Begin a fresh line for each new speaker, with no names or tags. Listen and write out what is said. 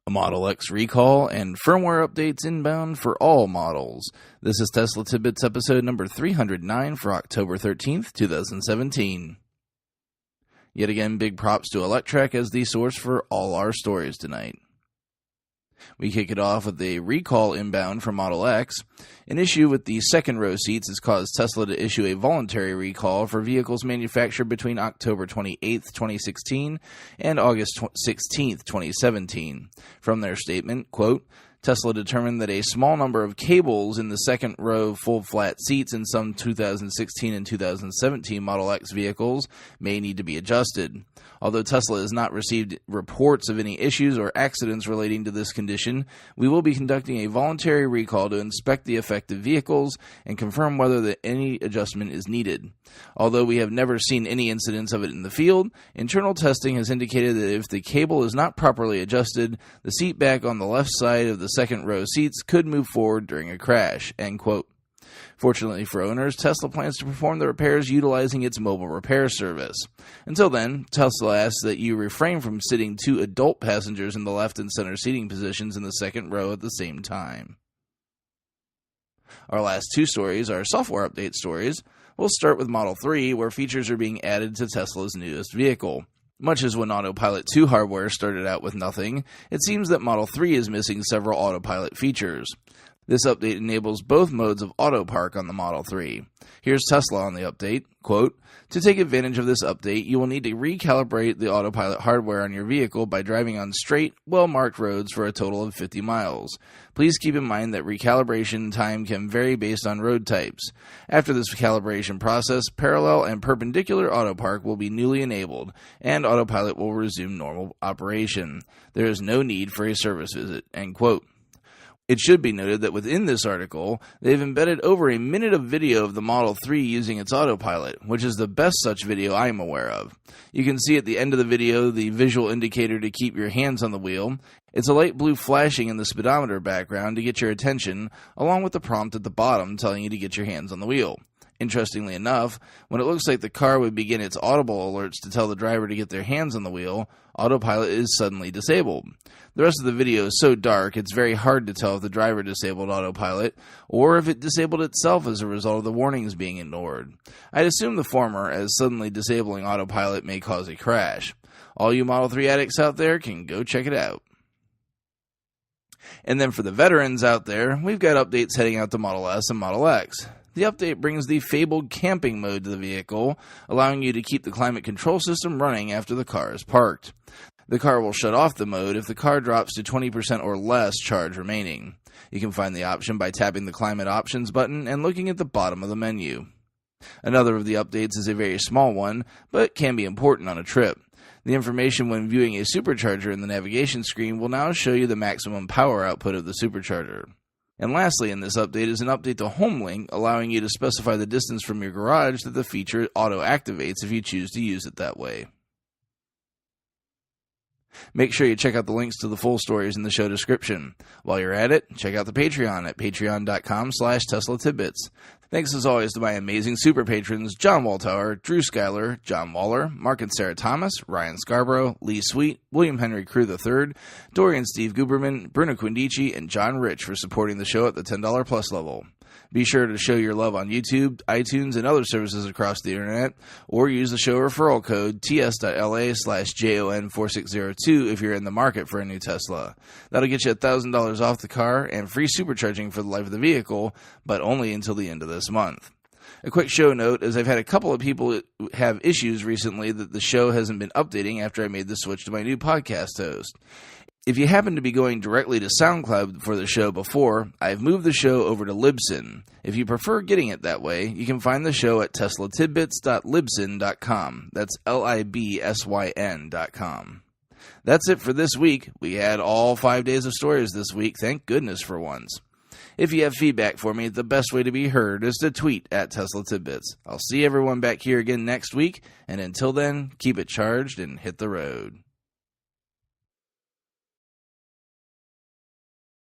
A Model X recall and firmware updates inbound for all models. This is Tesla Tidbits episode number 309 for October 13th, 2017. Yet again, big props to Electrek as the source for all our stories tonight. We kick it off with a recall inbound for Model X. An issue with the second row seats has caused Tesla to issue a voluntary recall for vehicles manufactured between October 28, 2016 and August 16, 2017. From their statement, quote, Tesla determined that a small number of cables in the second row full flat seats in some 2016 and 2017 Model X vehicles may need to be adjusted. Although Tesla has not received reports of any issues or accidents relating to this condition, we will be conducting a voluntary recall to inspect the affected vehicles and confirm whether any adjustment is needed. Although we have never seen any incidents of it in the field, internal testing has indicated that if the cable is not properly adjusted, the seat back on the left side of the second row seats could move forward during a crash, end quote. Fortunately for owners, Tesla plans to perform the repairs utilizing its mobile repair service. Until then, Tesla asks that you refrain from sitting two adult passengers in the left and center seating positions in the second row at the same time. Our last two stories are software update stories. We'll start with Model 3, where features are being added to Tesla's newest vehicle. Much as when Autopilot 2 hardware started out with nothing, it seems that Model 3 is missing several Autopilot features. This update enables both modes of auto park on the Model 3. Here's Tesla on the update, quote, to take advantage of this update, you will need to recalibrate the Autopilot hardware on your vehicle by driving on straight, well-marked roads for a total of 50 miles. Please keep in mind that recalibration time can vary based on road types. After this calibration process, parallel and perpendicular auto park will be newly enabled, and Autopilot will resume normal operation. There is no need for a service visit, end quote. It should be noted that within this article, they've embedded over a minute of video of the Model 3 using its Autopilot, which is the best such video I am aware of. You can see at the end of the video the visual indicator to keep your hands on the wheel. It's a light blue flashing in the speedometer background to get your attention, along with the prompt at the bottom telling you to get your hands on the wheel. Interestingly enough, when it looks like the car would begin its audible alerts to tell the driver to get their hands on the wheel, Autopilot is suddenly disabled. The rest of the video is so dark, it's very hard to tell if the driver disabled Autopilot, or if it disabled itself as a result of the warnings being ignored. I'd assume the former, as suddenly disabling Autopilot may cause a crash. All you Model 3 addicts out there can go check it out. And then for the veterans out there, we've got updates heading out to Model S and Model X. The update brings the fabled camping mode to the vehicle, allowing you to keep the climate control system running after the car is parked. The car will shut off the mode if the car drops to 20% or less charge remaining. You can find the option by tapping the Climate Options button and looking at the bottom of the menu. Another of the updates is a very small one, but can be important on a trip. The information when viewing a supercharger in the navigation screen will now show you the maximum power output of the supercharger. And lastly in this update is an update to HomeLink, allowing you to specify the distance from your garage that the feature auto-activates if you choose to use it that way. Make sure you check out the links to the full stories in the show description. While you're at it, check out the Patreon at patreon.com/Tesla Tidbits. Thanks as always to my amazing super patrons John Waltower, Drew Schuyler, John Waller, Mark and Sarah Thomas, Ryan Scarborough, Lee Sweet, William Henry Crew III, Dorian Steve Guberman, Bruno Quindici, and John Rich for supporting the show at the $10 plus level. Be sure to show your love on YouTube, iTunes, and other services across the internet, or use the show referral code ts.la/JON4602 if you're in the market for a new Tesla. That'll get you $1,000 off the car and free supercharging for the life of the vehicle, but only until the end of this month. A quick show note, as I've had a couple of people have issues recently that the show hasn't been updating after I made the switch to my new podcast host. If you happen to be going directly to SoundCloud for the show before, I've moved the show over to Libsyn. If you prefer getting it that way, you can find the show at teslatidbits.libsyn.com. That's LIBSYN.com. That's it for this week. We had all 5 days of stories this week, thank goodness for once. If you have feedback for me, the best way to be heard is to tweet at Tesla Tidbits. I'll see everyone back here again next week, and until then, keep it charged and hit the road.